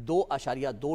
$2.2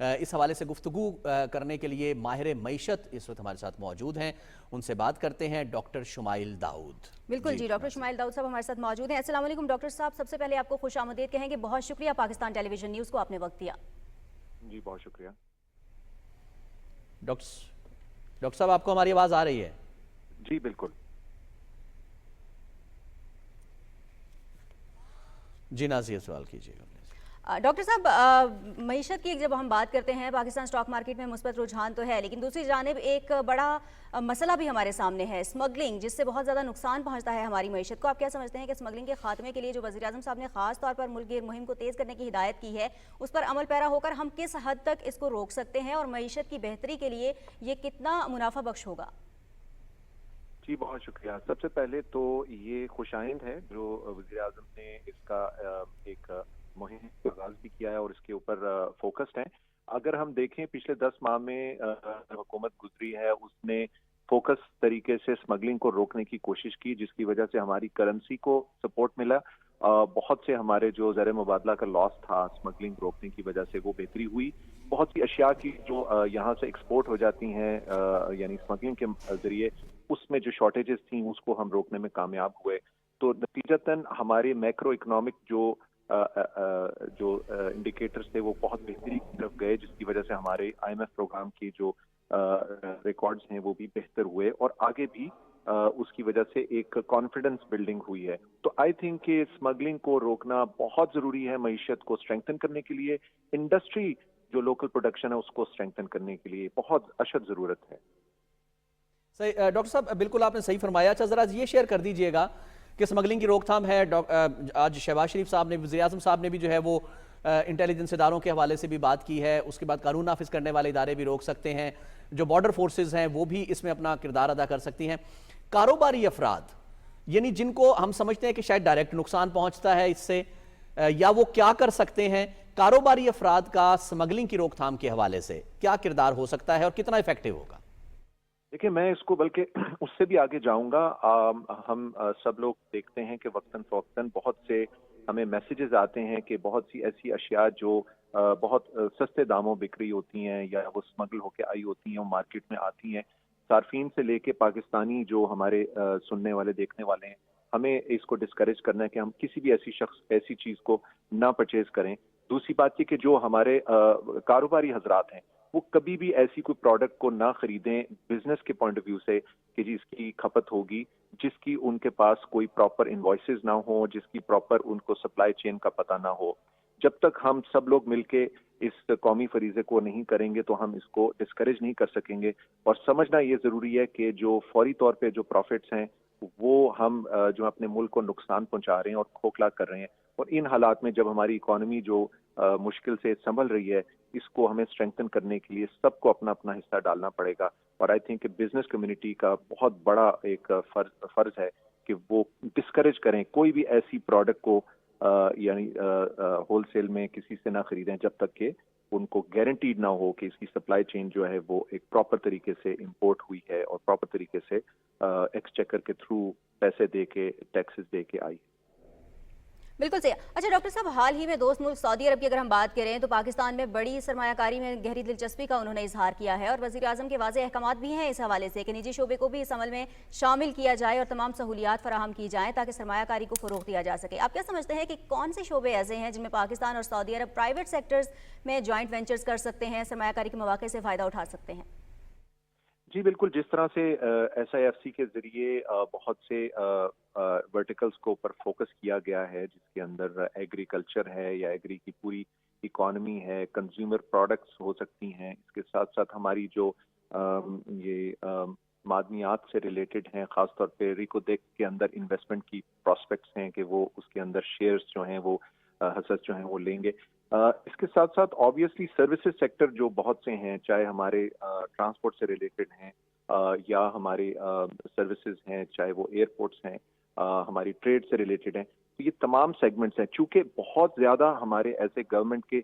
اس حوالے سے گفتگو کرنے کے لیے ماہر معیشت اس وقت ہمارے ساتھ موجود ہیں. ان سے بات کرتے ہیں. ڈاکٹر شمائل داؤد. بالکل جی، ڈاکٹر شمائل داؤد صاحب ہمارے ساتھ موجود ہیں. السلام علیکم ڈاکٹر صاحب. سب سے پہلے آپ کو خوش آمدید کہیں گے. بہت شکریہ پاکستان ٹیلی ویژن نیوز کو آپ نے وقت دیا. جی بہت شکریہ. ڈاکٹر صاحب آپ کو ہماری آواز آ رہی ہے؟ جی بالکل. جی نازیہ سوال کیجیے گا. ڈاکٹر صاحب، معیشت کی جب ہم بات کرتے ہیں، پاکستان سٹاک مارکیٹ میں مثبت رجحان تو ہے، لیکن دوسری جانب ایک بڑا مسئلہ بھی ہمارے سامنے ہے، اسمگلنگ، جس سے بہت زیادہ نقصان پہنچتا ہے ہماری معیشت کو. آپ کیا سمجھتے ہیں کہ اسمگلنگ کے خاتمے کے لیے جو وزیر اعظم صاحب نے خاص طور پر ملک گیر مہم کو تیز کرنے کی ہدایت کی ہے، اس پر عمل پیرا ہو کر ہم کس حد تک اس کو روک سکتے ہیں، اور معیشت کی بہتری کے لیے یہ کتنا منافع بخش ہوگا؟ جی بہت شکریہ. سب سے پہلے تو یہ خوش آئند ہے جو وزیر اعظم نے اس کا ایک مہم کا آغاز بھی کیا ہے اور اس کے اوپر فوکسڈ ہیں. اگر ہم دیکھیں پچھلے 10 ماہ میں حکومت گزری ہے، اس نے فوکس طریقے سے اسمگلنگ کو روکنے کی کوشش کی، جس کی وجہ سے ہماری کرنسی کو سپورٹ ملا. بہت سے ہمارے جو زر مبادلہ کا لاس تھا اسمگلنگ روکنے کی وجہ سے وہ بہتری ہوئی. بہت سی اشیاء کی جو یہاں سے ایکسپورٹ ہو جاتی ہیں یعنی اسمگلنگ کے ذریعے، اس میں جو شارٹیجز تھیں اس کو ہم روکنے میں کامیاب ہوئے. تو نتیجتاً ہمارے میکرو اکنامک جو انڈیکیٹرز تھے وہ بہت بہتری کی طرف گئے، جس کی وجہ سے ہمارے آئی ایم ایف پروگرام کی جو ریکارڈز ہیں وہ بھی بہتر ہوئے، اور آگے بھی اس کی وجہ سے ایک کانفیڈنس بلڈنگ ہوئی ہے. تو آئی تھنک کہ اسمگلنگ کو روکنا بہت ضروری ہے معیشت کو اسٹرینگتھن کرنے کے لیے. انڈسٹری جو لوکل پروڈکشن ہے اس کو اسٹرینگتھن کرنے کے لیے بہت اشد ضرورت ہے. صحیح ڈاکٹر صاحب، بالکل آپ نے صحیح فرمایا. اچھا ذرا یہ شیئر کر دیجئے گا کہ اسمگلنگ کی روک تھام ہے. آج شہباز شریف صاحب نے، وزیر اعظم صاحب نے بھی جو ہے وہ انٹیلیجنس اداروں کے حوالے سے بھی بات کی ہے. اس کے بعد قانون نافذ کرنے والے ادارے بھی روک سکتے ہیں، جو بارڈر فورسز ہیں وہ بھی اس میں اپنا کردار ادا کر سکتی ہیں. کاروباری افراد یعنی جن کو ہم سمجھتے ہیں کہ شاید ڈائریکٹ نقصان پہنچتا ہے اس سے، یا وہ کیا کر سکتے ہیں؟ کاروباری افراد کا اسمگلنگ کی روک تھام کے حوالے سے کیا کردار ہو سکتا ہے اور کتنا افیکٹو ہوگا؟ دیکھیں میں اس کو بلکہ اس سے بھی آگے جاؤں گا. ہم سب لوگ دیکھتے ہیں کہ وقتاً فوقتاً بہت سے ہمیں میسیجز آتے ہیں کہ بہت سی ایسی اشیاء جو بہت سستے داموں بک رہی ہوتی ہیں یا وہ اسمگل ہو کے آئی ہوتی ہیں، وہ مارکیٹ میں آتی ہیں. صارفین سے لے کے پاکستانی جو ہمارے سننے والے دیکھنے والے ہیں، ہمیں اس کو ڈسکریج کرنا ہے کہ ہم کسی بھی ایسی چیز کو نہ پرچیز کریں. دوسری بات یہ کہ جو ہمارے کاروباری حضرات ہیں وہ کبھی بھی ایسی کوئی پروڈکٹ کو نہ خریدیں بزنس کے پوائنٹ آف ویو سے کہ جس کی کھپت ہوگی، جس کی ان کے پاس کوئی پراپر انوائسز نہ ہو، جس کی پراپر ان کو سپلائی چین کا پتہ نہ ہو. جب تک ہم سب لوگ مل کے اس قومی فریضے کو نہیں کریں گے تو ہم اس کو ڈسکریج نہیں کر سکیں گے. اور سمجھنا یہ ضروری ہے کہ جو فوری طور پہ جو پروفٹس ہیں وہ ہم جو اپنے ملک کو نقصان پہنچا رہے ہیں اور کھوکھلا کر رہے ہیں، اور ان حالات میں جب ہماری اکانومی جو مشکل سے سنبھل رہی ہے، اس کو ہمیں اسٹرینگتھن کرنے کے لیے سب کو اپنا اپنا حصہ ڈالنا پڑے گا. اور آئی تھنک کہ بزنس کمیونٹی کا بہت بڑا ایک فرض ہے کہ وہ ڈسکریج کریں کوئی بھی ایسی پروڈکٹ کو یعنی ہول سیل میں کسی سے نہ خریدیں جب تک کہ ان کو گارنٹیڈ نہ ہو کہ اس کی سپلائی چین جو ہے وہ ایک پراپر طریقے سے امپورٹ ہوئی ہے اور پراپر طریقے سے ایکسچیکر کے تھرو پیسے دے کے ٹیکسز دے کے آئی. بالکل صحیح. اچھا ڈاکٹر صاحب، حال ہی میں دوست ملک سعودی عرب کی اگر ہم بات کریں تو پاکستان میں بڑی سرمایہ کاری میں گہری دلچسپی کا انہوں نے اظہار کیا ہے، اور وزیر اعظم کے واضح احکامات بھی ہیں اس حوالے سے کہ نجی شعبے کو بھی اس عمل میں شامل کیا جائے اور تمام سہولیات فراہم کی جائیں تاکہ سرمایہ کاری کو فروغ دیا جا سکے. آپ کیا سمجھتے ہیں کہ کون سے شعبے ایسے ہیں جن میں پاکستان اور سعودی عرب پرائیویٹ سیکٹرز میں جوائنٹ وینچرز کر سکتے ہیں، سرمایہ کاری کے مواقع سے فائدہ اٹھا سکتے ہیں؟ جی بالکل. جس طرح سے ایس آئی ایف سی کے ذریعے بہت سے ورٹیکلز کو اوپر فوکس کیا گیا ہے، جس کے اندر ایگریکلچر ہے یا ایگری کی پوری اکانومی ہے، کنزیومر پروڈکٹس ہو سکتی ہیں، اس کے ساتھ ساتھ ہماری جو یہ معدنیات سے ریلیٹڈ ہیں، خاص طور پہ ریکو دیک کے اندر انویسٹمنٹ کی پراسپیکٹس ہیں کہ وہ اس کے اندر شیئرز جو ہیں وہ حصص جو ہیں وہ لیں گے. اس کے ساتھ ساتھ آبویسلی سروسز سیکٹر جو بہت سے ہیں، چاہے ہمارے ٹرانسپورٹ سے ریلیٹڈ ہیں یا ہماری سروسز ہیں، چاہے وہ ایئرپورٹس ہیں، ہماری ٹریڈ سے ریلیٹڈ ہیں. تو یہ تمام سیگمنٹس ہیں. چونکہ بہت زیادہ ہمارے ایسے گورنمنٹ کے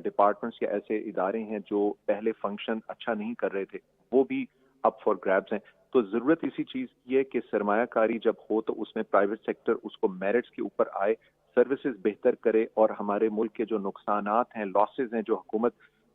ڈپارٹمنٹس یا ایسے ادارے ہیں جو پہلے فنکشن اچھا نہیں کر رہے تھے، وہ بھی اپ فار گریبس ہیں. تو ضرورت اسی چیز کی ہے کہ سرمایہ کاری جب ہو تو اس میں پرائیویٹ سیکٹر اس کو میرٹس کے اوپر آئے، سروسز بہتر کرے، اور ہمارے ملک کے جو نقصانات ہیں، لاسز ہیں جو حکومت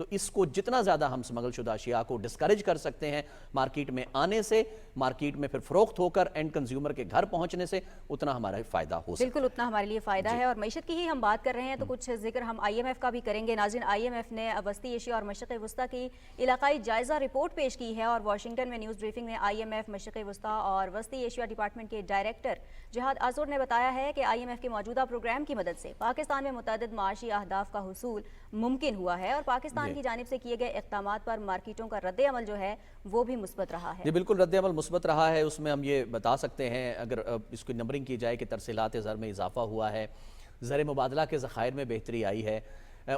تو اس کو جتنا زیادہ ہم سمگل شدہ اشیاء کو ڈسکریج کر سکتے ہیں مارکیٹ میں آنے سے، مارکیٹ میں پھر فروخت ہو کر اینڈ کنزیومر کے گھر پہنچنے سے، اتنا ہمارا فائدہ ہو سکتا ہے۔ بالکل اتنا ہمارے لیے فائدہ ہے۔ اور معیشت کی ہی ہم بات کر رہے ہیں تو کچھ ذکر ہم آئی ایم ایف کا بھی کریں گے۔ ناظرین، آئی ایم ایف نے وسطی ایشیا اور مشرق وسطیٰ کی علاقائی جائزہ رپورٹ پیش کی ہے، اور واشنگٹن میں نیوز بریفنگ میں آئی ایم ایف مشرق وسطیٰ اور وسطی ایشیا ڈپارٹمنٹ کے ڈائریکٹر جہاد آزور نے بتایا ہے کہ آئی ایم ایف کے موجودہ پروگرام کی مدد سے پاکستان میں متعدد معاشی اہداف کا حصول ممکن ہوا ہے، اور پاکستان کی جانب سے کیے گئے اقدامات پر مارکیٹوں کا رد عمل جو ہے وہ بھی مثبت رہا ہے۔ جی بالکل، رد عمل مثبت رہا ہے۔ اس میں ہم یہ بتا سکتے ہیں، اگر اس کی نمبرنگ کی جائے، کہ ترسیلات زر میں اضافہ ہوا ہے، زر مبادلہ کے ذخائر میں بہتری آئی ہے۔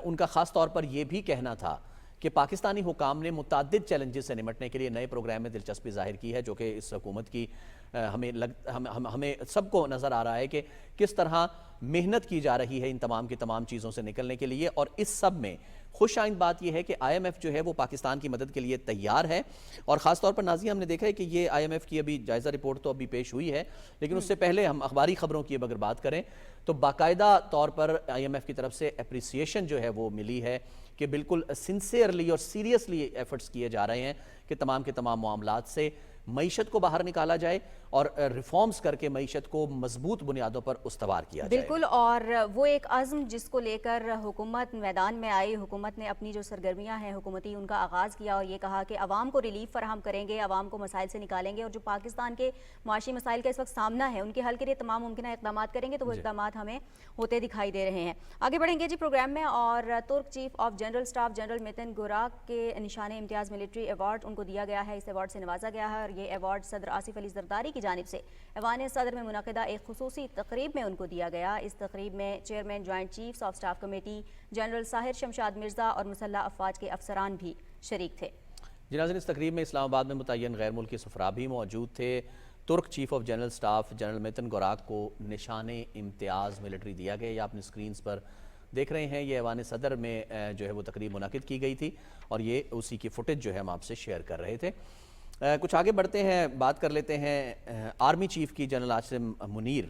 ان کا خاص طور پر یہ بھی کہنا تھا کہ پاکستانی حکام نے متعدد چیلنجز سے نمٹنے کے لیے نئے پروگرام میں دلچسپی ظاہر کی ہے، جو کہ اس حکومت کی ہمیں سب کو نظر آ رہا ہے کہ کس طرح محنت کی جا رہی ہے ان تمام کی تمام چیزوں سے نکلنے کے لیے۔ اور اس سب میں خوش آئند بات یہ ہے کہ آئی ایم ایف جو ہے وہ پاکستان کی مدد کے لیے تیار ہے، اور خاص طور پر ناظرین ہم نے دیکھا ہے کہ یہ آئی ایم ایف کی ابھی جائزہ رپورٹ تو ابھی پیش ہوئی ہے، لیکن اس سے پہلے ہم اخباری خبروں کی اگر بات کریں تو باقاعدہ طور پر آئی ایم ایف کی طرف سے اپریسیشن جو ہے وہ ملی ہے کہ بالکل سنسیئرلی اور سیریسلی ایفرٹس کیے جا رہے ہیں کہ تمام کے تمام معاملات سے معیشت کو باہر نکالا جائے اور ریفارمز کر کے معیشت کو مضبوط بنیادوں پر استوار کیا جائے۔ بالکل، اور وہ ایک عزم جس کو لے کر حکومت میدان میں آئی، حکومت نے اپنی جو سرگرمیاں ہیں حکومتی ان کا آغاز کیا، اور یہ کہا کہ عوام کو ریلیف فراہم کریں گے، عوام کو مسائل سے نکالیں گے، اور جو پاکستان کے معاشی مسائل کا اس وقت سامنا ہے ان کے حل کے لیے تمام ممکنہ اقدامات کریں گے، تو وہ اقدامات ہمیں ہوتے دکھائی دے رہے ہیں۔ آگے بڑھیں گے جی پروگرام میں، اور ترک chief of general staff general Metin Gurak کے نشان امتیاز ملٹری ایوارڈ ان کو دیا گیا ہے، اس ایوارڈ سے نوازا گیا ہے، اور یہ ایوارڈ صدر آصف علی زرداری کی جانب سے ایوان صدر میں منعقدہ ایک خصوصی تقریب میں ان کو دیا گیا۔ اس تقریب میں chairman joint chiefs of staff committee general Sahir Shamshad Mirza اور مسلح افواج کے افسران بھی شریک تھے۔ جی ناظرین، اس تقریب میں اسلام آباد میں متعین غیر ملکی سفراء بھی موجود تھے۔ ترک chief of general staff general Metin Gurak کو نشان امتیاز ملٹری دیا گیا، یہ آپ نے سکرینز پر دیکھ رہے ہیں۔ یہ ایوان صدر میں جو ہے وہ تقریب منعقد کی گئی تھی، اور یہ اسی کی فوٹیج جو ہے ہم آپ سے شیئر کر رہے تھے۔ کچھ آگے بڑھتے ہیں، بات کر لیتے ہیں آرمی چیف کی جنرل عاصم منیر،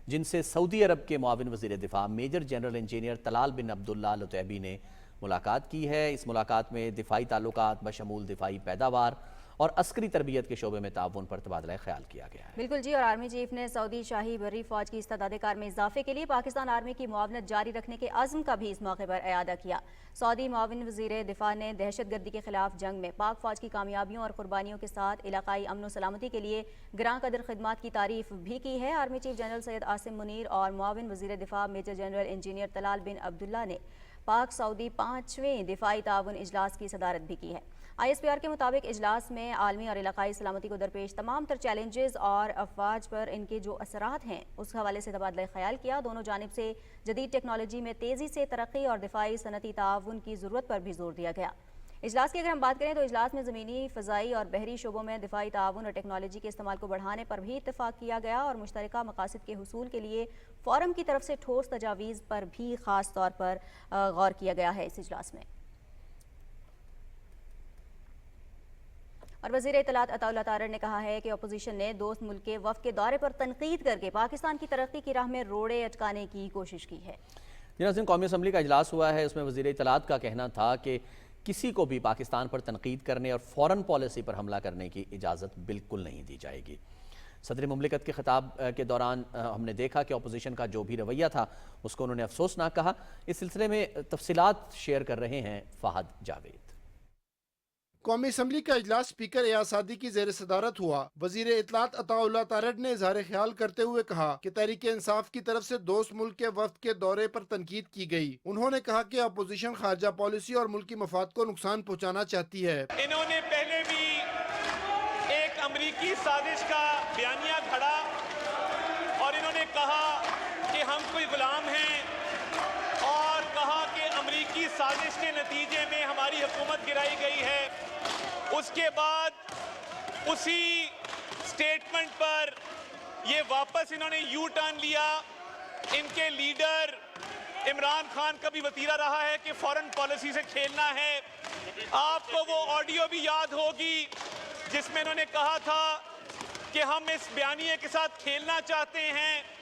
جن سے سعودی عرب کے معاون وزیر دفاع میجر جنرل انجینئر طلال بن عبداللہ العتیبی نے ملاقات کی ہے۔ اس ملاقات میں دفاعی تعلقات بشمول دفاعی پیداوار اور عسکری تربیت کے شعبے میں تعاون پر تبادلہ خیال کیا گیا ہے۔ بالکل جی، اور آرمی چیف نے سعودی شاہی بری فوج کی استعداد کار میں اضافے کے لیے پاکستان آرمی کی معاونت جاری رکھنے کے عزم کا بھی اس موقع پر اعادہ کیا۔ سعودی معاون وزیر دفاع نے دہشت گردی کے خلاف جنگ میں پاک فوج کی کامیابیوں اور قربانیوں کے ساتھ علاقائی امن و سلامتی کے لیے گراں قدر خدمات کی تعریف بھی کی ہے۔ Army chief general Syed Asim Munir اور معاون وزیر دفاع میجر جنرل انجینئر طلال بن عبداللہ نے پاک سعودی 5ویں دفاعی تعاون اجلاس کی صدارت بھی کی ہے۔ آئی ایس پی آر کے مطابق اجلاس میں عالمی اور علاقائی سلامتی کو درپیش تمام تر چیلنجز اور افواج پر ان کے جو اثرات ہیں اس حوالے سے تبادلہ خیال کیا۔ دونوں جانب سے جدید ٹیکنالوجی میں تیزی سے ترقی اور دفاعی صنعتی تعاون کی ضرورت پر بھی زور دیا گیا۔ اجلاس کی اگر ہم بات کریں تو اجلاس میں زمینی، فضائی اور بحری شعبوں میں دفاعی تعاون اور ٹیکنالوجی کے استعمال کو بڑھانے پر بھی اتفاق کیا گیا، اور مشترکہ مقاصد کے حصول کے لیے فورم کی طرف سے ٹھوس تجاویز پر بھی خاص طور پر غور کیا گیا ہے اس اجلاس میں۔ اور وزیر اطلاعات عطا اللہ تارڑ نے کہا ہے کہ اپوزیشن نے دوست ملک کے وفد کے دورے پر تنقید کر کے پاکستان کی ترقی کی راہ میں روڑے اٹکانے کی کوشش کی ہے۔ ناظرین، قومی اسمبلی کا اجلاس ہوا ہے، اس میں وزیر اطلاعات کا کہنا تھا کہ کسی کو بھی پاکستان پر تنقید کرنے اور فورن پالیسی پر حملہ کرنے کی اجازت بالکل نہیں دی جائے گی۔ صدر مملکت کے خطاب کے دوران ہم نے دیکھا کہ اپوزیشن کا جو بھی رویہ تھا اس کو انہوں نے افسوسناک کہا۔ اس سلسلے میں تفصیلات شیئر کر رہے ہیں فہد جاوید۔ قومی اسمبلی کا اجلاس اسپیکر ایاز صادق کی زیر صدارت ہوا۔ وزیر اطلاعات عطا اللہ تارڑ نے اظہار خیال کرتے ہوئے کہا کہ تحریک انصاف کی طرف سے دوست ملک کے وفد کے دورے پر تنقید کی گئی۔ انہوں نے کہا کہ اپوزیشن خارجہ پالیسی اور ملکی مفاد کو نقصان پہنچانا چاہتی ہے۔ انہوں نے پہلے بھی ایک امریکی سازش کا بیانیہ کھڑا اور انہوں نے کہا کہ ہم کوئی غلام ہیں، اور کہا کہ امریکی سازش کے نتیجے میں ہماری حکومت گرائی گئی ہے۔ اس کے بعد اسی سٹیٹمنٹ پر یہ واپس انہوں نے یو ٹرن لیا۔ ان کے لیڈر عمران خان کا بھی وتیرہ رہا ہے کہ فورن پالیسی سے کھیلنا ہے۔ آپ کو وہ آڈیو بھی یاد ہوگی جس میں انہوں نے کہا تھا کہ ہم اس بیانیے کے ساتھ کھیلنا چاہتے ہیں۔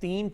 3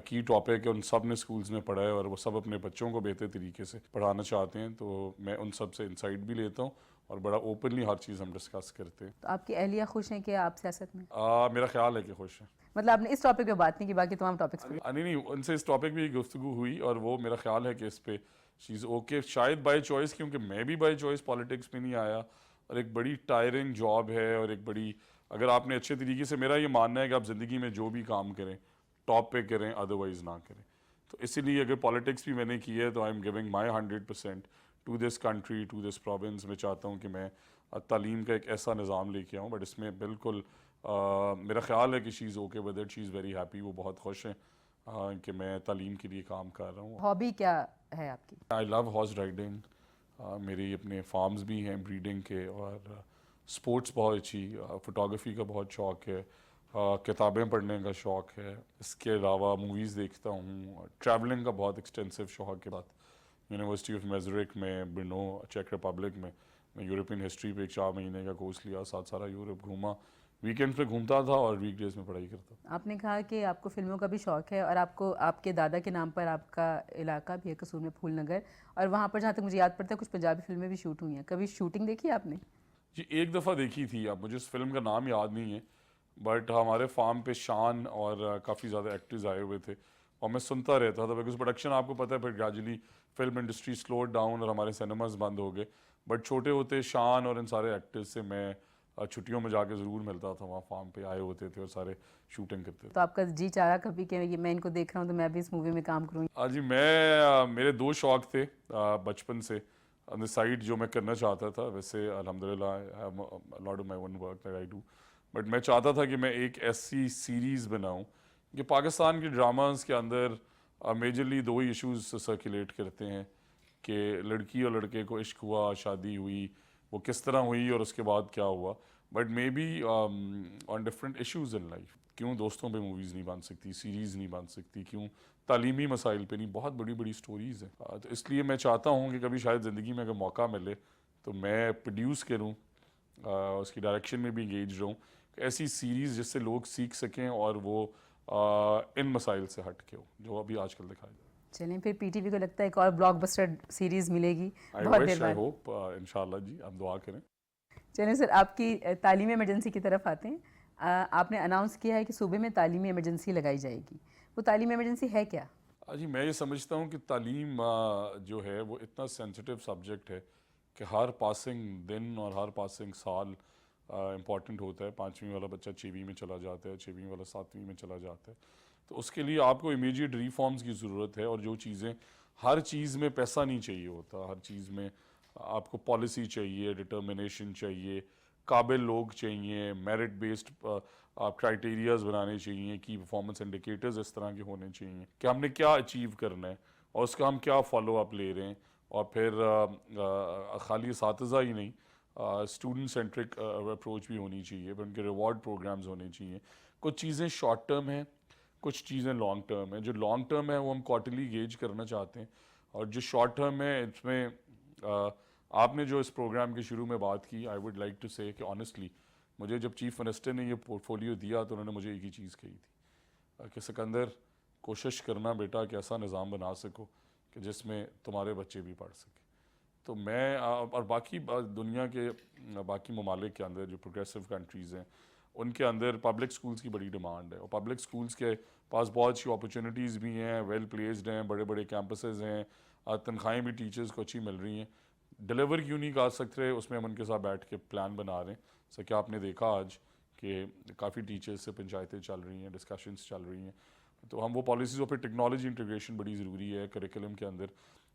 کی ٹاپک ہے, ان سب نے اسکولز میں پڑھا ہے اور وہ سب اپنے بچوں کو بہتر طریقے سے پڑھانا چاہتے ہیں. تو میں ان سب سے انسائٹ بھی لیتا ہوں اور بڑا اوپنلی ہر چیز ہم ڈسکس کرتے ہیں. تو آپ کی اہلیہ خوش ہیں کہ آپ سیاست میں؟ میرا خیال ہے کہ خوش ہیں. مطلب آپ نے اس ٹاپک پہ بات نہیں کی, باقی تمام ٹاپکس پہ؟ نہیں, ان سے اس ٹاپک پہ گفتگو ہوئی اور وہ میرا خیال ہے کہ اس پہ چیز اوکے. شاید بائی چوائس, کیونکہ میں بھی بائی چوائس پالیٹکس میں نہیں آیا اور ایک بڑی ٹائرنگ جاب ہے اور ایک بڑی, اگر آپ نے اچھے طریقے سے, میرا یہ ماننا ہے کہ آپ زندگی میں جو بھی کام کریں ٹاپ پہ کریں, ادروائز نہ کریں. تو اسی لیے اگر پالیٹکس بھی میں نے کی ہے تو I am giving my 100% to this country, to this province. میں چاہتا ہوں کہ میں تعلیم کا ایک ایسا نظام لے کے آؤں, بٹ اس میں بالکل میرا خیال ہے کہ she is okay with it, she is very happy. وہ بہت خوش ہیں کہ میں تعلیم کے لیے کام کر رہا ہوں. ہابی کیا ہے آپ کی؟ آئی لو ہارس رائڈنگ. میری اپنے فارمز بھی ہیں بریڈنگ کے, اور اسپورٹس بہت اچھی, فوٹوگرافی کا بہت شوق ہے, کتابیں پڑھنے کا شوق ہے. اس کے علاوہ موویز دیکھتا ہوں, ٹریولنگ کا بہت ایکسٹینسو شوق کے بعد. یونیورسٹی آف میزرک میں, برنو, چیک ریپبلک میں یورپین ہسٹری پہ ایک 4 مہینے کا کورس لیا, 7 سارا یورپ گھوما. ویکینڈ پہ گھومتا تھا اور ویک ڈیز میں پڑھائی کرتا تھا. آپ نے کہا کہ آپ کو فلموں کا بھی شوق ہے اور آپ کو آپ کے دادا کے نام پر آپ کا علاقہ بھی ہے قصور میں, پھول نگر, اور وہاں پر جہاں تک مجھے یاد پڑتا ہے کچھ پنجابی فلمیں بھی شوٹ ہوئی ہیں. کبھی شوٹنگ دیکھی آپ نے؟ جی ایک دفعہ دیکھی تھی. اب مجھے اس فلم کا نام یاد نہیں ہے, بٹ ہمارے فارم پہ شان اور کافی زیادہ ایکٹرز آئے ہوئے تھے اور میں سنتا رہتا تھا, بیکاز پروڈکشن آپ کو پتہ ہے پھر gradually film industry slow down اور ہمارے سینماز بند ہو گئے. بٹ چھوٹے ہوتے شان اور ان سارے ایکٹرز سے میں چھٹیوں میں جا کے ضرور ملتا تھا. وہاں فارم پہ آئے ہوتے تھے اور سارے شوٹنگ کرتے تھے. تو آپ کا جی چاہ رہا کبھی کہ میں ان کو دیکھ رہا ہوں تو میں بھی اس مووی میں کام کروں؟ جی میرے 2 شوق تھے بچپن سے آن دا سائڈ جو میں کرنا چاہتا تھا. ویسے الحمدللہ I have lot of my own work that I do, but میں چاہتا تھا کہ میں ایک ایسی سیریز بناؤں کہ پاکستان کے ڈراماز کے اندر میجرلی 2 ہی ایشوز سرکولیٹ کرتے ہیں کہ لڑکی اور لڑکے کو عشق ہوا, شادی ہوئی, وہ کس طرح ہوئی اور اس کے بعد کیا ہوا, but may be on different issues in life. کیوں دوستوں پہ موویز نہیں بن سکتی, سیریز نہیں بن سکتی, کیوں تعلیمی مسائل پہ نہیں, بہت بڑی بڑی سٹوریز ہیں. تو اس لیے میں چاہتا ہوں کہ کبھی شاید زندگی میں اگر موقع ملے تو میں پروڈیوس کروں, اس کی ڈائریکشن میں بھی انگیج رہوں, ایسی سیریز جس سے لوگ سیکھ سکیں اور وہ ان مسائل سے ہٹ کے ہو جو ابھی آج کل دکھائے جائے. چلیں پھر پی ٹی وی کو لگتا ہے ایک اور بلاک بسٹر سیریز ملے گی آئی بہت وش, دیر آئی بعد. ہوپ, انشاءاللہ جی آپ دعا کریں. چلیں سر, آپ کی تعلیمی ایمرجنسی کی طرف آتے ہیں. آپ نے اناؤنس کیا ہے کہ صوبے میں تعلیمی ایمرجنسی لگائی جائے گی. وہ تعلیمی ایمرجنسی ہے کیا؟ جی میں یہ سمجھتا ہوں کہ تعلیم جو ہے وہ اتنا سینسٹیو سبجیکٹ ہے کہ ہر پاسنگ دن اور ہر پاسنگ سال امپورٹنٹ ہوتا ہے. 5ویں والا بچہ 6ویں میں چلا جاتا ہے, 6ویں والا 7ویں میں چلا جاتا ہے. تو اس کے لیے آپ کو امیجیٹ ریفارمز کی ضرورت ہے, اور جو چیزیں, ہر چیز میں پیسہ نہیں چاہیے ہوتا, ہر چیز میں آپ کو پالیسی چاہیے, ڈٹرمنیشن چاہیے, قابل لوگ چاہیے, میرٹ بیسڈ آپ کرائٹیریاز بنانے چاہیے, کی پرفارمنس انڈیکیٹرز اس طرح کے ہونے چاہیے کہ ہم نے کیا اچیو کرنا ہے اور اس کا ہم کیا فالو اپ لے رہے ہیں. اور پھر خالی اساتذہ ہی نہیں, اسٹوڈنٹ سینٹرک اپروچ بھی ہونی چاہیے, پھر ان کے ریوارڈ پروگرامز ہونے چاہیے. کچھ چیزیں شارٹ ٹرم ہیں, کچھ چیزیں لانگ ٹرم ہیں. جو لانگ ٹرم ہے وہ ہم کوارٹرلی گیج کرنا چاہتے ہیں, اور جو شارٹ ٹرم ہے اس میں آپ نے جو اس پروگرام کے شروع میں بات کی, آئی ووڈ لائک ٹو سے کہ آنیسٹلی مجھے جب چیف منسٹر نے یہ پورٹ فولیو دیا تو انہوں نے مجھے ایک ہی چیز کہی تھی کہ سکندر کوشش کرنا بیٹا کہ ایسا نظام بنا سکو کہ جس میں تمہارے بچے بھی پڑھ سکیں. تو میں اور باقی دنیا کے باقی ممالک کے اندر جو پروگریسو کنٹریز ہیں ان کے اندر پبلک سکولز کی بڑی ڈیمانڈ ہے, اور پبلک سکولز کے پاس بہت سی اپرچونیٹیز بھی ہیں, ویل پلیسڈ ہیں, بڑے بڑے کیمپسز ہیں, تنخواہیں بھی ٹیچرز کو اچھی مل رہی ہیں. ڈیلیور کیوں نہیں کر سکتے, اس میں ہم ان کے ساتھ بیٹھ کے پلان بنا رہے ہیں. جیسا کہ آپ نے دیکھا آج کہ کافی ٹیچرز سے پنچایتیں چل رہی ہیں, ڈسکشنز چل رہی ہیں. تو ہم وہ پالیسیز, اور پھر ٹیکنالوجی انٹیگریشن بڑی ضروری ہے کریکولم کے اندر,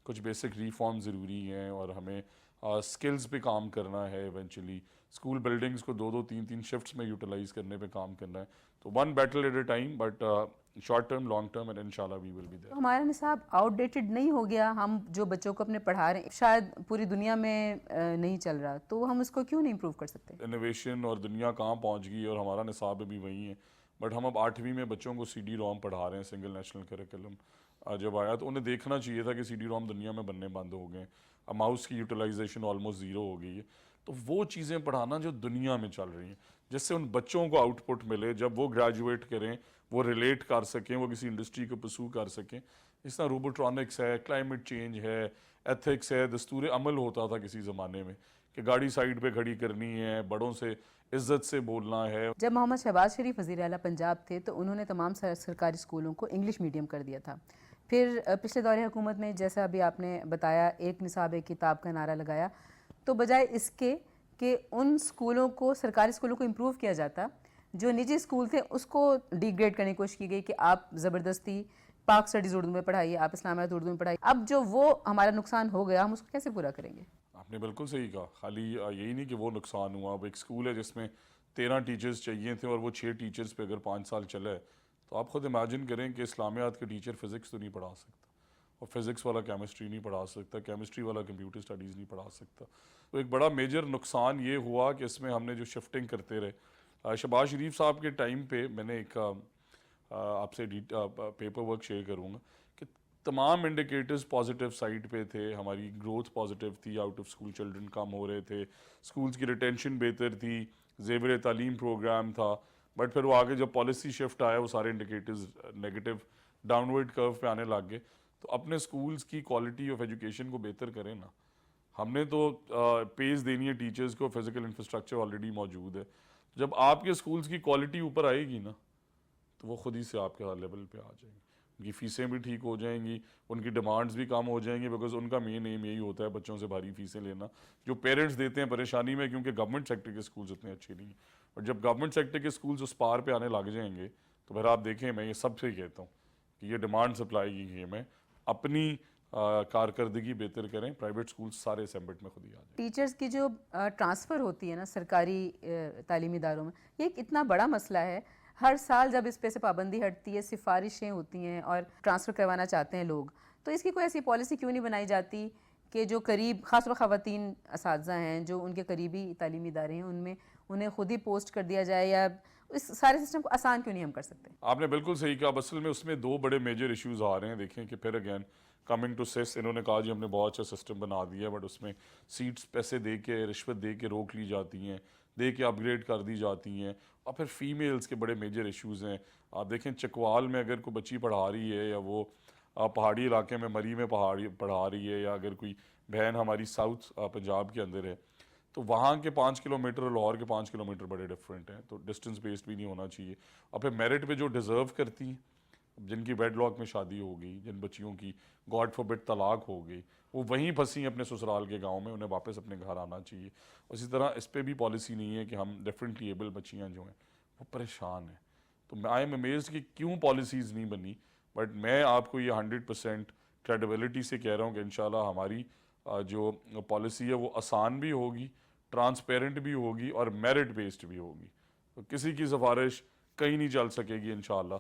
کچھ بیسک ریفارم ضروری ہیں, اور ہمیں سکلز پہ کام کرنا ہے. ایونچولی اسکول بلڈنگز کو 2-2 3-3 شفٹس میں یوٹیلائز کرنے پہ کام کرنا ہے. تو one battle at a time, but short term, long term, and انشاءاللہ وی ول بی دیئر. ہمارا نصاب آؤٹ ڈیٹڈ نہیں ہو گیا؟ ہم جو بچوں کو اپنے پڑھا رہے ہیں شاید پوری دنیا میں نہیں چل رہا, تو ہم اس کو کیوں نہیں امپروو کر سکتے؟ انوویشن اور دنیا کہاں پہنچ گئی, اور ہمارا نصاب بھی وہی ہے, بٹ ہم اب 8ویں میں بچوں کو سی ڈی روم پڑھا رہے ہیں. سنگل نیشنل کریکولم جب آیا تو انہیں دیکھنا چاہیے تھا کہ سی ڈی روم دنیا میں بننے بند ہو گئے ہیں. اب ماؤس کی یوٹیلائزیشن آلموسٹ 0 ہو گئی ہے. تو وہ چیزیں پڑھانا جو دنیا میں چل رہی ہیں، جس سے ان بچوں کو آؤٹ پٹ ملے، جب وہ گریجویٹ کریں وہ ریلیٹ کر سکیں، وہ کسی انڈسٹری کو پرسو کر سکیں. اس طرح روبوٹرانکس ہے، کلائمیٹ چینج ہے، ایتھکس ہے، دستور عمل ہوتا تھا کسی زمانے میں کہ گاڑی سائیڈ پہ کھڑی کرنی ہے، بڑوں سے عزت سے بولنا ہے. جب محمد شہباز شریف وزیر اعلیٰ پنجاب تھے تو انہوں نے تمام سرکاری اسکولوں کو انگلش میڈیم کر دیا تھا. پھر پچھلے دور حکومت میں جیسا ابھی آپ نے بتایا ایک نصاب ایک کتاب کا نعرہ لگایا، تو بجائے اس کے کہ ان اسکولوں کو سرکاری اسکولوں کو امپروو کیا جاتا، جو نجی اسکول تھے اس کو ڈی گریڈ کرنے کی کوشش کی گئی کہ آپ زبردستی پاک اسٹڈیز اردو میں پڑھائیے، آپ اسلامیات اردو میں پڑھائیے. اب جو وہ ہمارا نقصان ہو گیا ہم اس کو کیسے پورا کریں گے؟ آپ نے بالکل صحیح کہا. خالی یہی نہیں کہ وہ نقصان ہوا. اب ایک اسکول ہے جس میں 13 ٹیچرز چاہیے تھے اور وہ 6 ٹیچرز پہ اگر 5 سال چلا ہے تو آپ خود امیجن کریں کہ اسلامیات کا ٹیچر فزکس تو نہیں پڑھا سکتا، اور فزکس والا کیمسٹری نہیں پڑھا سکتا، کیمسٹری والا کمپیوٹر اسٹڈیز نہیں پڑھا سکتا. تو ایک بڑا میجر نقصان یہ ہوا کہ اس میں ہم نے جو شفٹنگ کرتے رہے. شہباز شریف صاحب کے ٹائم پہ میں نے ایک آپ سے پیپر ورک شیئر کروں گا کہ تمام انڈیکیٹرز پازیٹیو سائڈ پہ تھے. ہماری گروتھ پازیٹیو تھی، آؤٹ آف اسکول چلڈرن کم ہو رہے تھے، اسکولز کی ریٹینشن بہتر تھی، زیور تعلیم پروگرام تھا. بٹ پھر وہ آگے جب پالیسی شفٹ آیا وہ سارے انڈیکیٹرز نیگیٹو ڈاؤن ورڈ کرو پہ آنے لگ گئے. تو اپنے اسکولز کی کوالٹی آف ایجوکیشن کو بہتر کریں نا. ہم نے تو پیز دینی ہے ٹیچرز کو، فزیکل انفراسٹرکچر آلریڈی موجود ہے. جب آپ کے اسکولز کی کوالٹی اوپر آئے گی نا تو وہ خود ہی سے آپ کے لیول پہ آ جائیں گے. ان کی فیسیں بھی ٹھیک ہو جائیں گی، ان کی ڈیمانڈز بھی کم ہو جائیں گی، بیکاز ان کا مین ایم یہی ہوتا ہے بچوں سے بھاری فیسیں لینا، جو پیرنٹس دیتے ہیں پریشانی میں کیونکہ گورنمنٹ سیکٹر کے اسکولز اتنے اچھے نہیں ہیں. اور جب گورنمنٹ سیکٹر کے اسکولز اس پار پہ آنے لگ جائیں گے تو پھر آپ دیکھیں، میں یہ سب سے کہتا ہوں کہ یہ ڈیمانڈ سپلائی کی گیم ہے. اپنی کارکردگی بہتر کریں، پرائیویٹ اسکول سارے اسمبلٹ میں خود ہی آ جائیں. ٹیچرز کی جو ٹرانسفر ہوتی ہے نا سرکاری تعلیمی اداروں میں، یہ ایک اتنا بڑا مسئلہ ہے. ہر سال جب اس پہ سے پابندی ہٹتی ہے، سفارشیں ہوتی ہیں اور ٹرانسفر کروانا چاہتے ہیں لوگ، تو اس کی کوئی ایسی پالیسی کیوں نہیں بنائی جاتی کہ جو قریب خاص طور خواتین اساتذہ ہیں جو ان کے قریبی تعلیمی ادارے ہیں ان میں انہیں خود ہی پوسٹ کر دیا جائے، یا اس سارے سسٹم کو آسان کیوں نہیں ہم کر سکتے؟ آپ نے بالکل صحیح کہا. اصل میں اس میں 2 بڑے میجر ایشوز آ رہے ہیں. دیکھیں کہ پھر اگین کمنگ ٹو سیس، انہوں نے کہا جی ہم نے بہت اچھا سسٹم بنا دیا ہے، بٹ اس میں سیٹس پیسے دے کے، رشوت دے کے روک لی جاتی ہیں، دے کے اپ گریڈ کر دی جاتی ہیں. اور پھر فیمیلز کے بڑے میجر ایشوز ہیں. آپ دیکھیں چکوال میں اگر کوئی بچی پڑھا رہی ہے، یا وہ پہاڑی علاقے میں مری میں پڑھا رہی ہے، یا اگر کوئی بہن ہماری ساؤتھ پنجاب کے اندر ہے، تو وہاں کے 5 کلومیٹر اور لاہور کے 5 کلومیٹر بڑے ڈفرینٹ ہیں. تو ڈسٹنس بیسڈ بھی نہیں ہونا چاہیے. اور پھر میرٹ پہ جو ڈیزرو کرتی ہیں، جن کی ویڈ لاک میں شادی ہو گئی، جن بچیوں کی گاڈ فوربڈ طلاق ہو گئی، وہ وہیں پھنسی اپنے سسرال کے گاؤں میں، انہیں واپس اپنے گھر آنا چاہیے. اسی طرح اس پہ بھی پالیسی نہیں ہے کہ ہم ڈفرینٹلی ایبل بچیاں جو ہیں وہ پریشان ہیں. تو آئی ایم امیزڈ کہ کیوں پالیسیز نہیں بنی. بٹ میں آپ کو یہ 100% کریڈیبلٹی سے کہہ رہا ہوں کہ انشاءاللہ ہماری جو پالیسی ہے وہ آسان بھی ہوگی، ٹرانسپیرنٹ بھی ہوگی اور میرٹ بیسڈ بھی ہوگی. تو کسی کی سفارش کہیں نہیں چل سکے گی انشاءاللہ.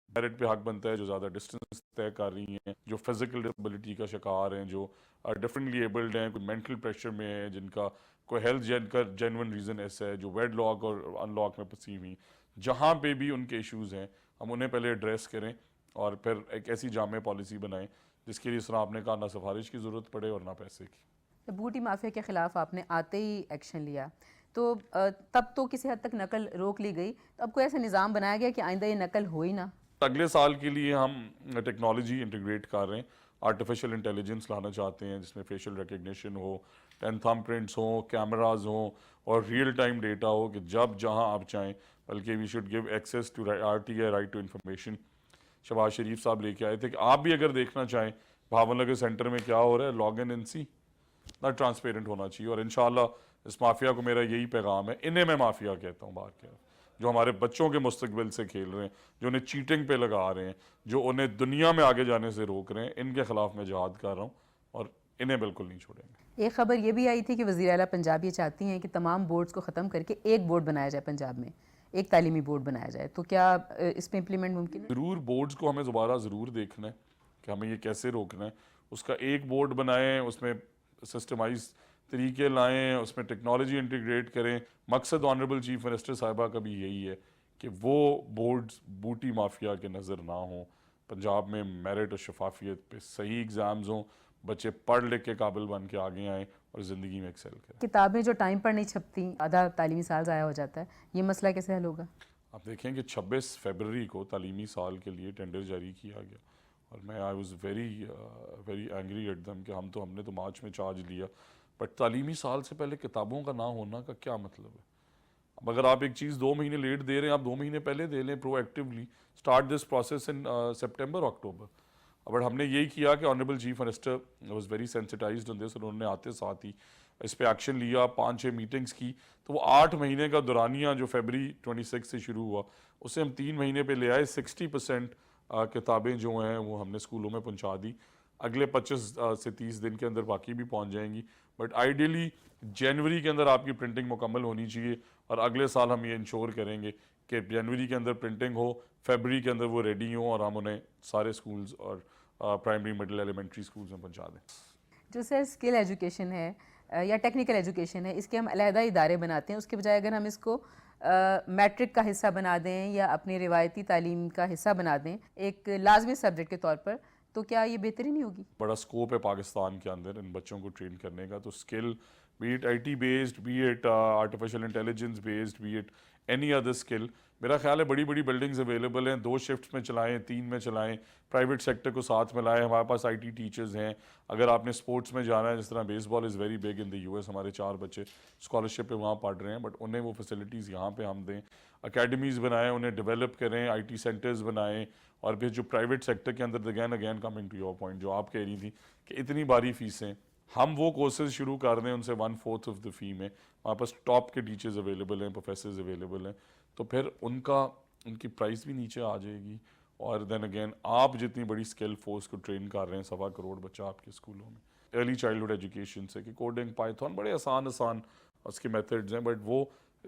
میرٹ پہ حق بنتا ہے جو زیادہ ڈسٹنس طے کر رہی ہیں، جو فزیکل ڈسبلٹی کا شکار ہیں، جو ڈفرینٹلی ایبلڈ ہیں، کوئی مینٹل پریشر میں ہے، جن کا کوئی ہیلتھ کا جینون ریزن ایسا ہے، جو ویڈ لاک اور ان لاک میں پھنسی ہوئی، جہاں پہ بھی ان کے ایشوز ہیں ہم انہیں پہلے ایڈریس کریں اور پھر ایک ایسی جامع پالیسی بنائیں جس کے لیے اس طرح آپ نے کہا نہ سفارش کی ضرورت پڑے اور نہ پیسے کی. بوٹی مافیا کے خلاف آپ نے آتے ہی ایکشن لیا، تو تب تو کسی حد تک نقل روک لی گئی، تو اب کوئی ایسا نظام بنایا گیا کہ آئندہ یہ نقل ہو ہی نہ؟ اگلے سال کے لیے ہم ٹیکنالوجی انٹیگریٹ کر رہے ہیں. آرٹیفیشیل انٹیلیجنس لانا چاہتے ہیں جس میں فیشل ریکگنیشن ہو، 10 تھم پرنٹس ہوں، کیمراز ہوں اور ریئل ٹائم ڈیٹا ہو کہ جب جہاں آپ چاہیں. بلکہ we should give access to RTI، right to information. Shahbaz Sharif sahib لے کے آئے تھے کہ آپ بھی اگر دیکھنا چاہیں بھاون نگر سینٹر میں کیا ہو رہا ہے، لاگ ان سی نہ ٹرانسپیرنٹ ہونا چاہیے. اور انشاءاللہ اس مافیا کو میرا یہی پیغام ہے، انہیں میں مافیا کہتا ہوں، باہر کیا جو ہمارے بچوں کے مستقبل سے کھیل رہے ہیں، جو انہیں چیٹنگ پہ لگا رہے ہیں، جو انہیں دنیا میں آگے جانے سے روک رہے ہیں، ان کے خلاف میں جہاد کر رہا ہوں اور انہیں بالکل نہیں چھوڑیں گے. ایک خبر یہ بھی آئی تھی کہ وزیر اعلیٰ پنجاب یہ چاہتی ہیں کہ تمام بورڈز کو ختم کر کے ایک بورڈ بنایا جائے، پنجاب میں ایک تعلیمی بورڈ بنایا جائے، تو کیا اس پہ امپلیمنٹ ممکن ہے؟ ضرور بورڈز کو ہمیں دوبارہ ضرور دیکھنا ہے کہ ہمیں یہ کیسے روکنا ہے. اس کا ایک بورڈ بنائیں، اس میں سسٹمائز طریقے لائیں، اس میں ٹیکنالوجی انٹیگریٹ کریں. مقصد آنریبل چیف منسٹر صاحبہ کا بھی یہی ہے کہ وہ بورڈز بوٹی مافیا کے نظر نہ ہوں. پنجاب میں میرٹ اور شفافیت پہ صحیح ایگزامز ہوں، بچے پڑھ لکھ کے قابل بن کے آگے آئیں اور زندگی میں ایکسل کریں. کتابیں جو ٹائم پر نہیں چھپتی، آدھا تعلیمی سال ضائع ہو جاتا ہے، یہ مسئلہ کیسے حل ہوگا؟ آپ دیکھیں کہ 26 فروری کو تعلیمی سال کے لیے ٹینڈر جاری کیا گیا اور میں I was very angry at them کہ ہم نے تو مارچ میں چارج لیا، بٹ تعلیمی سال سے پہلے کتابوں کا نہ ہونا کا کیا مطلب ہے؟ اب اگر آپ ایک چیز 2 مہینے لیٹ دے رہے ہیں، آپ 2 مہینے پہلے دے لیں، pro actually start this process in September October. But ہم نے یہی کیا کہ honourable chief minister was very sensitised on this, اور انہوں نے آتے ساتھ ہی اس پہ ایکشن لیا، 5-6 میٹنگز کی. تو وہ 8 مہینے کا دورانیہ جو فیبری 26 سے شروع ہوا، اسے ہم 3 مہینے پہ لے آئے. 60% کتابیں جو ہیں وہ ہم نے اسکولوں میں پہنچا دی. اگلے 25 سے 30 دن کے اندر باقی بھی پہنچ جائیں گی، بٹ آئیڈیلی جنوری کے اندر آپ کی پرنٹنگ مکمل ہونی چاہیے. اور اگلے سال ہم یہ انشور کریں گے کہ جنوری کے اندر پرنٹنگ ہو، فیبری کے اندر وہ ریڈی ہوں، اور ہم انہیں سارے سکولز اور پرائمری مڈل ایلیمنٹری سکولز میں پہنچا دیں. جو سر اسکل ایجوکیشن ہے یا ٹیکنیکل ایجوکیشن ہے، اس کے ہم علیحدہ ادارے بناتے ہیں، اس کے بجائے اگر ہم اس کو میٹرک کا حصہ بنا دیں یا اپنی روایتی تعلیم کا حصہ بنا دیں ایک لازمی سبجیکٹ کے طور پر، تو کیا یہ بہتری نہیں ہوگی؟ بڑا اسکوپ ہے پاکستان کے اندر ان بچوں کو ٹرین کرنے کا. تو skill be it IT based, be it artificial intelligence based, be it any other skill, میرا خیال ہے بڑی بڑی بلڈنگز اویلیبل ہیں. 2 شفٹس میں چلائیں، 3 میں چلائیں، پرائیویٹ سیکٹر کو ساتھ میں لائیں. ہمارے پاس IT ٹیچرز ہیں. اگر آپ نے اسپورٹس میں جانا ہے، جس طرح baseball is very big in the US، ہمارے 4 بچے اسکالرشپ پہ وہاں پڑھ رہے ہیں، بٹ انہیں وہ فیسلٹیز یہاں پہ ہم دیں. اکیڈمیز بنائیں، انہیں ڈیولپ کریں، IT سینٹرز بنائیں. اور پھر جو پرائیویٹ سیکٹر کے اندر again coming to your point جو آپ کہہ رہی تھی کہ اتنی باری فیسیں، ہم وہ کورسز شروع کر دیں ان سے 1/4 آف دا فی میں. ہمارے پاس ٹاپ کے ٹیچرز اویلیبل ہیں، پروفیسرز اویلیبل ہیں، تو پھر ان کی پرائز بھی نیچے آ جائے گی. اور دین اگین آپ جتنی بڑی اسکل فورس کو ٹرین کر رہے ہیں، 1.25 کروڑ بچہ آپ کے اسکولوں میں، ارلی چائلڈہڈ ایجوکیشن سے کہ کوڈنگ، پائتھون، بڑے آسان اس کے میتھڈز ہیں، بٹ وہ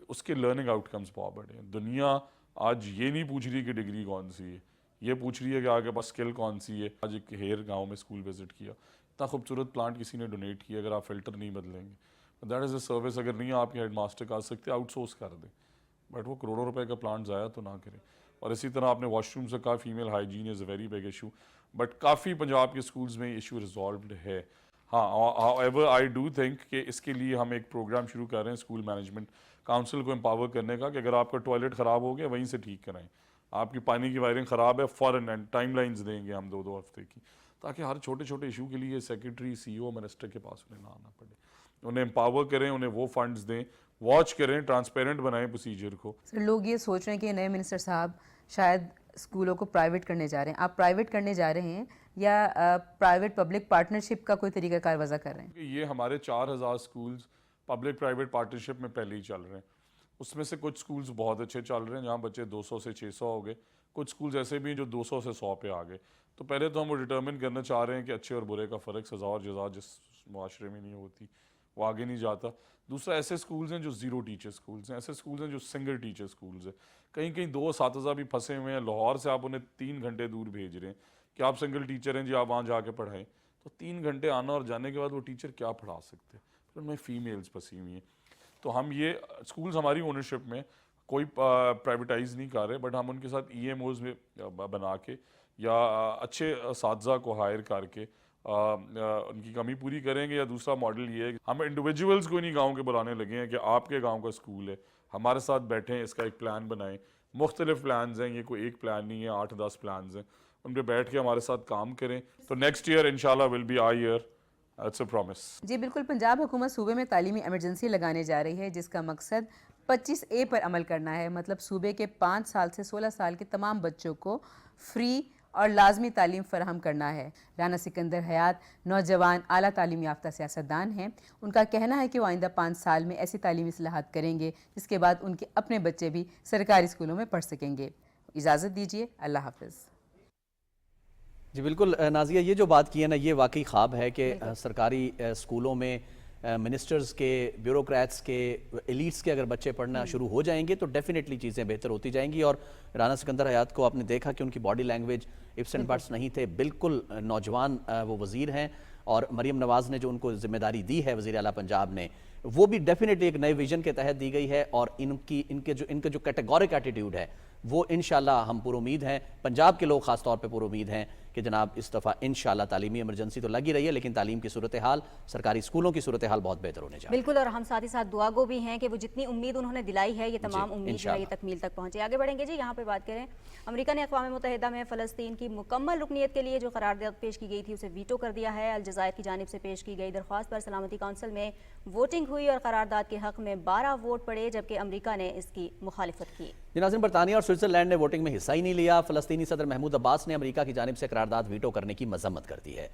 اس کے لرننگ آؤٹ کمز بہت بڑے ہیں. دنیا آج یہ نہیں پوچھ رہی کہ ڈگری کون سی ہے، یہ پوچھ رہی ہے کہ آپ کے پاس اسکل کون سی ہے. آج ایک ہیر گاؤں میں اسکول وزٹ کیا، اتنا خوبصورت پلانٹ کسی نے ڈونیٹ کیا. اگر آپ فلٹر نہیں بدلیں گے، دیٹ از اے سروس. اگر نہیں آپ کے ہیڈ ماسٹر کر سکتے، آؤٹ سورس کر دیں، بٹ وہ کروڑوں روپے کا پلانٹ ضائع تو نہ کریں. اور اسی طرح آپ نے واش روم سے کہا، female hygiene is a very big issue, but کافی پنجاب کے اسکولز میں ایشو ریزالوڈ ہے. ہاں، however I do think کہ اس کے لیے ہم ایک پروگرام شروع کر رہے ہیں اسکول مینجمنٹ کاؤنسل کو امپاور کرنے کا، کہ اگر آپ کا ٹوائلٹ خراب ہو گیا وہیں سے ٹھیک کرائیں. آپ کی پانی کی وائرنگ خراب ہے، فوراً ٹائم لائنز دیں گے ہم 2 ہفتے کی، تاکہ ہر چھوٹے ایشو کے لیے سیکرٹری، CEO، منسٹر کے پاس انہیں نہ آنا پڑے. انہیں امپاور کریں، انہیں وہ فنڈز دیں، واچ کریں، ٹرانسپیرنٹ بنائیں پروسیجر کو. لوگ یہ سوچ رہے ہیں کہ نئے منسٹر صاحب شاید اسکولوں کو پرائیویٹ کرنے جا رہے ہیں. آپ پرائیویٹ کرنے جا رہے ہیں یا پرائیویٹ پبلک پارٹنرشپ کا کوئی طریقہ کار وضع کر رہے ہیں؟ یہ ہمارے 4000 اسکولز پبلک پرائیویٹ پارٹنرشپ میں پہلے ہی چل رہے ہیں. اس میں سے کچھ اسکولز بہت اچھے چل رہے ہیں جہاں بچے 200 سے 600 ہو گئے. کچھ اسکولز ایسے بھی ہیں جو 200 سے 100 پہ آ گئے. تو پہلے تو ہم وہ ڈٹرمن کرنا چاہ رہے ہیں کہ اچھے اور برے کا فرق، سزا اور جزا جس معاشرے میں نہیں ہوتی وہ آگے نہیں جاتا. دوسرا، ایسے اسکولز ہیں جو 0 ٹیچر اسکولز ہیں، ایسے اسکولز ہیں جو سنگل ٹیچر اسکولز ہیں. کہیں 2 اساتذہ بھی پھنسے ہوئے ہیں. لاہور سے آپ انہیں 3 گھنٹے دور بھیج رہے ہیں کہ آپ سنگل ٹیچر ہیں جی، آپ وہاں جا کے پڑھائیں. تو 3 گھنٹے آنا اور جانے کے بعد وہ ٹیچر کیا پڑھا سکتے ہیں؟ پھر ان میں فیمیلز پھنسی ہوئی ہیں. تو ہم یہ اسکولز ہماری اونرشپ میں کوئی پرائیویٹائز نہیں کر رہے، بٹ ہم ان کے ساتھ EMOز میں بنا کے یا اچھے اساتذہ کو ہائر کر کے ان کی کمی پوری کریں گے. یا دوسرا ماڈل یہ ہے کہ ہم انڈیویجولز کو نہیں گاؤں کے بلانے لگے ہیں کہ آپ کے گاؤں کا اسکول ہے، ہمارے ساتھ بیٹھیں، اس کا ایک پلان بنائیں. مختلف پلانز ہیں، یہ کوئی ایک پلان نہیں ہے، 8-10 پلانز ہیں. ان پہ بیٹھ کے ہمارے ساتھ کام کریں. تو نیکسٹ ایئر انشاءاللہ will be AI year. That's a promise. جی بالکل. پنجاب حکومت صوبے میں تعلیمی ایمرجنسی لگانے جا رہی ہے جس کا مقصد 25A پر عمل کرنا ہے. مطلب صوبے کے 5 سال سے 16 سال کے تمام بچوں کو فری اور لازمی تعلیم فراہم کرنا ہے. رانا سکندر حیات نوجوان اعلیٰ تعلیم یافتہ سیاستدان ہیں. ان کا کہنا ہے کہ وہ آئندہ 5 سال میں ایسی تعلیمی اصلاحات کریں گے جس کے بعد ان کے اپنے بچے بھی سرکاری اسکولوں میں پڑھ سکیں گے. اجازت دیجیے. اللہ حافظ. جی بالکل نازیہ، یہ جو بات کی ہے نا، یہ واقعی خواب ہے کہ سرکاری اسکولوں میں منسٹرز کے، بیوروکریٹس کے، ایلیٹس کے اگر بچے پڑھنا شروع ہو جائیں گے تو ڈیفینیٹلی چیزیں بہتر ہوتی جائیں گی. اور رانا سکندر حیات کو آپ نے دیکھا کہ ان کی body language ifs and buts نہیں تھے، بالکل نوجوان وہ وزیر ہیں. اور مریم نواز نے جو ان کو ذمہ داری دی ہے وزیر اعلیٰ پنجاب نے وہ بھی ڈیفینیٹلی ایک نئے ویژن کے تحت دی گئی ہے، اور ان کے جو کیٹیگورک ایٹیٹیوڈ ہے وہ انشاءاللہ ہم پر امید ہیں، پنجاب کے لوگ خاص طور پہ پر امید ہیں کہ جناب اس دفعہ انشاءاللہ تعلیمی ایمرجنسی تو لگی رہی ہے، لیکن تعلیم کی صورتحال، سرکاری اسکولوں کی صورتحال بہت بہتر ہونے جا رہی ہے۔ بالکل، اور ہم ساتھ ہی ساتھ دعا گو بھی ہیں کہ وہ جتنی امید انہوں نے دلائی ہے یہ تمام امید جو ہے یہ تکمیل تک پہنچے۔ آگے بڑھیں گے جی، یہاں پہ بات کریں، امریکہ نے اقوام متحدہ میں فلسطین کی مکمل رکنیت کے لیے جو قرارداد پیش کی گئی تھی اسے ویٹو کر دیا ہے۔ الجزائر کی جانب سے پیش کی گئی درخواست پر سلامتی کونسل میں ووٹنگ ہوئی اور قرارداد کے حق میں 12 ووٹ پڑے، جبکہ امریکہ نے اس کی مخالفت کی۔ ناظرین، برطانیہ اور سوئٹزرلینڈ نے ووٹنگ میں حصہ ہی نہیں لیا۔ فلسطینی صدر محمود عباس نے امریکہ کی جانب سے قرارداد ویٹو کرنے کی مذمت کر دی ہے۔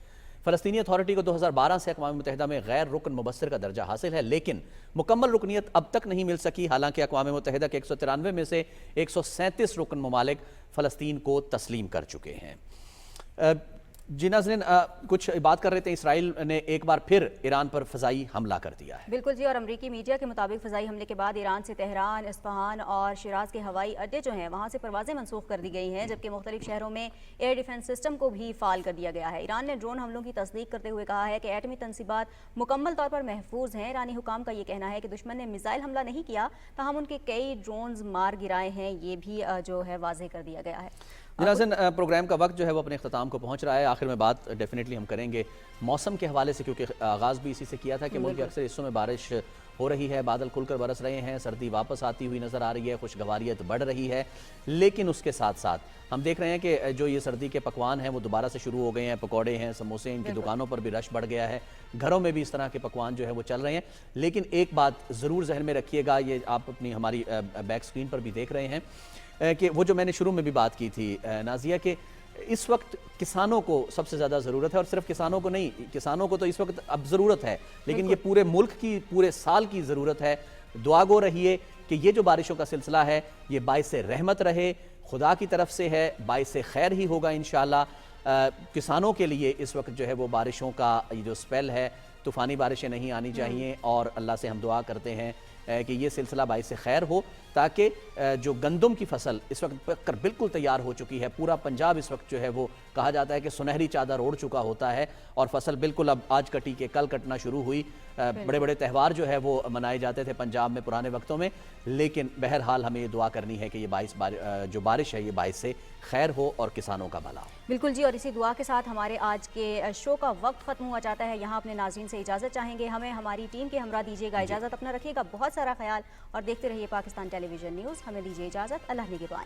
فلسطینی اتھارٹی کو 2012 سے اقوام متحدہ میں غیر رکن مبصر کا درجہ حاصل ہے، لیکن مکمل رکنیت اب تک نہیں مل سکی، حالانکہ اقوام متحدہ کے 193 میں سے 137 رکن ممالک فلسطین کو تسلیم کر چکے ہیں۔ جی ناظرین، کچھ بات کر رہے تھے، اسرائیل نے ایک بار پھر ایران پر فضائی حملہ کر دیا ہے۔ بالکل جی، اور امریکی میڈیا کے مطابق فضائی حملے کے بعد ایران سے تہران، اصفہان اور شیراز کے ہوائی اڈے جو ہیں وہاں سے پروازیں منسوخ کر دی گئی ہیں، جبکہ مختلف شہروں میں ایئر ڈیفنس سسٹم کو بھی فعال کر دیا گیا ہے۔ ایران نے ڈرون حملوں کی تصدیق کرتے ہوئے کہا ہے کہ ایٹمی تنصیبات مکمل طور پر محفوظ ہیں۔ ایرانی حکام کا یہ کہنا ہے کہ دشمن نے میزائل حملہ نہیں کیا، تاہم ان کے کئی ڈرونز مار گرائے ہیں، یہ بھی جو ہے واضح کر دیا گیا ہے۔ ناظرین، پروگرام کا وقت جو ہے وہ اپنے اختتام کو پہنچ رہا ہے۔ آخر میں بات ڈیفینیٹلی ہم کریں گے موسم کے حوالے سے، کیونکہ آغاز بھی اسی سے کیا تھا کہ ملک کے اکثر حصوں میں بارش ہو رہی ہے، بادل کھل کر برس رہے ہیں، سردی واپس آتی ہوئی نظر آ رہی ہے، خوشگواریت بڑھ رہی ہے، لیکن اس کے ساتھ ساتھ ہم دیکھ رہے ہیں کہ جو یہ سردی کے پکوان ہیں وہ دوبارہ سے شروع ہو گئے ہیں، پکوڑے ہیں، سموسے، ان کی دکانوں پر بھی رش بڑھ گیا ہے، گھروں میں بھی اس طرح کے پکوان جو ہے وہ چل رہے ہیں۔ لیکن ایک بات ضرور ذہن میں رکھیے گا، یہ آپ اپنی ہماری بیک سکرین پر بھی دیکھ رہے ہیں کہ وہ جو میں نے شروع میں بھی بات کی تھی نازیہ، کہ اس وقت کسانوں کو سب سے زیادہ ضرورت ہے، اور صرف کسانوں کو نہیں، کسانوں کو تو اس وقت اب ضرورت ہے، لیکن یہ پورے ملک کی، پورے سال کی ضرورت ہے۔ دعا گو رہیے کہ یہ جو بارشوں کا سلسلہ ہے یہ باعث رحمت رہے، خدا کی طرف سے ہے، باعث خیر ہی ہوگا انشاءاللہ۔ کسانوں کے لیے اس وقت جو ہے وہ بارشوں کا یہ جو سپیل ہے، طوفانی بارشیں نہیں آنی چاہیے، اور اللہ سے ہم دعا کرتے ہیں کہ یہ سلسلہ باعث خیر ہو، تاکہ جو گندم کی فصل اس وقت پک کر بالکل تیار ہو چکی ہے، پورا پنجاب اس وقت جو ہے وہ کہا جاتا ہے کہ سنہری چادر اوڑھ چکا ہوتا ہے، اور فصل بالکل اب آج کٹی کے کل کٹنا شروع ہوئی۔ بڑے بڑے تہوار جو ہے وہ منائے جاتے تھے پنجاب میں پرانے وقتوں میں، لیکن بہرحال ہمیں یہ دعا کرنی ہے کہ یہ جو بارش ہے یہ باعث سے خیر ہو اور کسانوں کا بھلا ہو۔ بالکل جی، اور اسی دعا کے ساتھ ہمارے آج کے شو کا وقت ختم ہوا جاتا ہے۔ یہاں اپنے ناظرین سے اجازت چاہیں گے، ہمیں ہماری ٹیم کے ہمراہ دیجیے گا اجازت، اپنا رکھیے گا بہت سارا خیال، اور دیکھتے رہیے پاکستان ٹیلی ویژن نیوز۔ ہمیں دیجیے اجازت، اللہ نگہبان۔